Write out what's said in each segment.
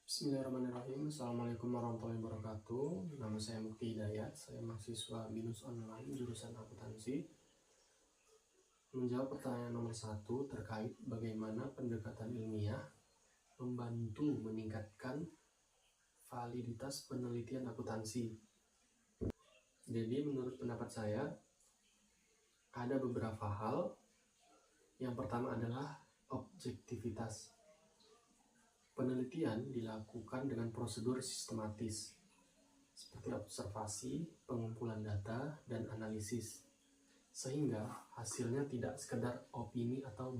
Bismillahirrahmanirrahim. Assalamualaikum warahmatullahi wabarakatuh. Nama saya Mukti Hidayat. Saya mahasiswa BINUS Online jurusan akuntansi. Menjawab pertanyaan nomor 1 terkait bagaimana pendekatan ilmiah membantu meningkatkan validitas penelitian akuntansi. Jadi menurut pendapat saya ada beberapa hal. Yang pertama adalah objektivitas. Penelitian dilakukan dengan prosedur sistematis, seperti observasi, pengumpulan data, dan analisis, sehingga hasilnya tidak sekedar opini atau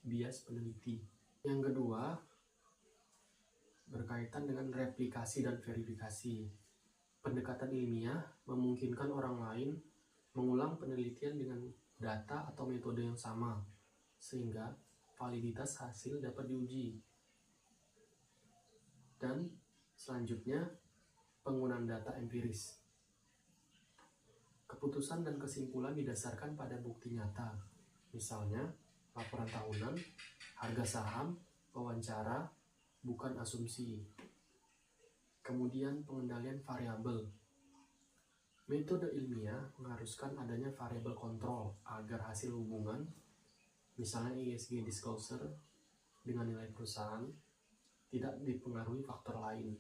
bias peneliti. Yang kedua, berkaitan dengan replikasi dan verifikasi. Pendekatan ilmiah memungkinkan orang lain mengulang penelitian dengan data atau metode yang sama, sehingga validitas hasil dapat diuji. Dan selanjutnya, penggunaan data empiris. Keputusan dan kesimpulan didasarkan pada bukti nyata, misalnya laporan tahunan, harga saham, wawancara, bukan asumsi. Kemudian pengendalian variabel. Metode ilmiah mengharuskan adanya variabel kontrol agar hasil hubungan, misalnya ESG disclosure dengan nilai perusahaan, tidak dipengaruhi faktor lain.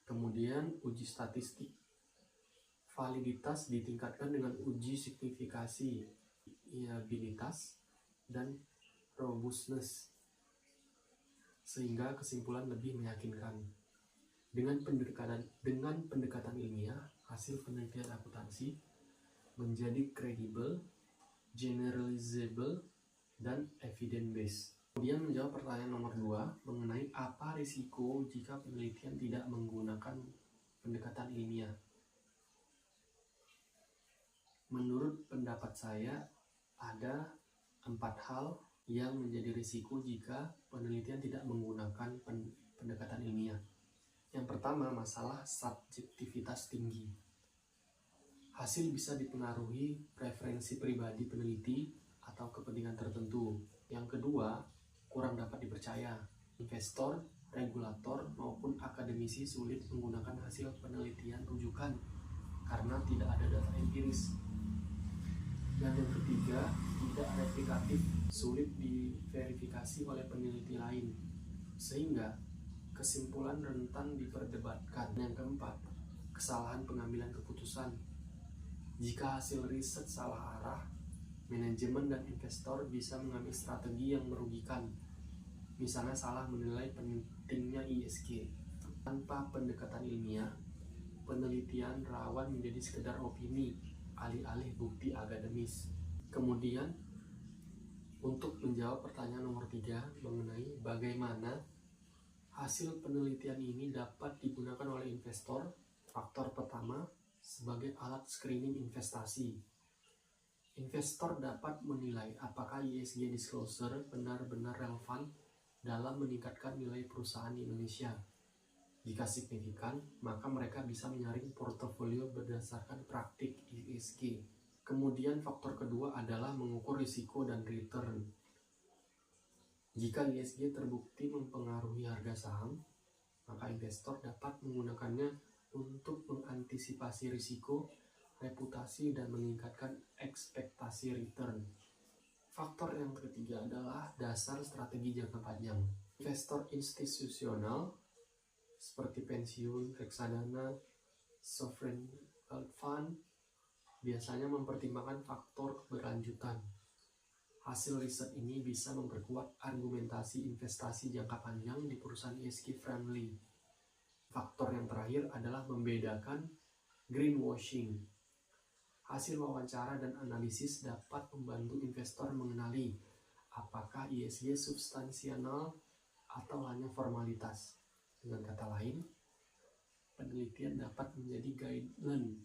Kemudian uji statistik. Validitas ditingkatkan dengan uji signifikasi, iabilitas, dan robustness, sehingga kesimpulan lebih meyakinkan. Dengan pendekatan ilmiah, hasil penelitian akuntansi menjadi kredibel, generalizable, dan evidence-based. Kemudian menjawab pertanyaan nomor 2 mengenai apa risiko jika penelitian tidak menggunakan pendekatan ilmiah. Menurut pendapat saya, ada 4 hal yang menjadi risiko jika penelitian tidak menggunakan pendekatan ilmiah. Yang pertama, masalah subjektivitas tinggi. Hasil bisa dipengaruhi preferensi pribadi peneliti atau kepentingan tertentu. Yang kedua, kurang dapat dipercaya. Investor, regulator, maupun akademisi sulit menggunakan hasil penelitian rujukan karena tidak ada data empiris. Dan yang ketiga, tidak replikatif, sulit diverifikasi oleh peneliti lain, sehingga kesimpulan rentan diperdebatkan. Yang keempat, kesalahan pengambilan keputusan. Jika hasil riset salah arah, manajemen dan investor bisa mengambil strategi yang merugikan, misalnya salah menilai pentingnya ESG. Tanpa pendekatan ilmiah, penelitian rawan menjadi sekedar opini, alih-alih bukti akademis. Kemudian, untuk menjawab pertanyaan nomor 3 mengenai bagaimana hasil penelitian ini dapat digunakan oleh investor, faktor pertama, sebagai alat screening investasi. Investor dapat menilai apakah ESG disclosure benar-benar relevan dalam meningkatkan nilai perusahaan di Indonesia. Jika signifikan, maka mereka bisa menyaring portofolio berdasarkan praktik ESG. Kemudian faktor kedua adalah mengukur risiko dan return. Jika ESG terbukti mempengaruhi harga saham, maka investor dapat menggunakannya untuk mengantisipasi risiko, reputasi, dan meningkatkan ekspektasi return. Faktor yang ketiga adalah dasar strategi jangka panjang. Investor institusional seperti pensiun, reksadana, sovereign wealth fund biasanya mempertimbangkan faktor keberlanjutan. Hasil riset ini bisa memperkuat argumentasi investasi jangka panjang di perusahaan ESG friendly. Faktor yang terakhir adalah membedakan greenwashing. Hasil wawancara dan analisis dapat membantu investor mengenali apakah ESG substansial atau hanya formalitas. Dengan kata lain, penelitian dapat menjadi guideline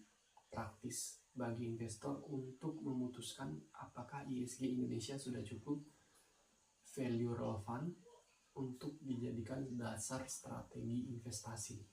praktis bagi investor untuk memutuskan apakah ESG Indonesia sudah cukup value relevan untuk dijadikan dasar strategi investasi.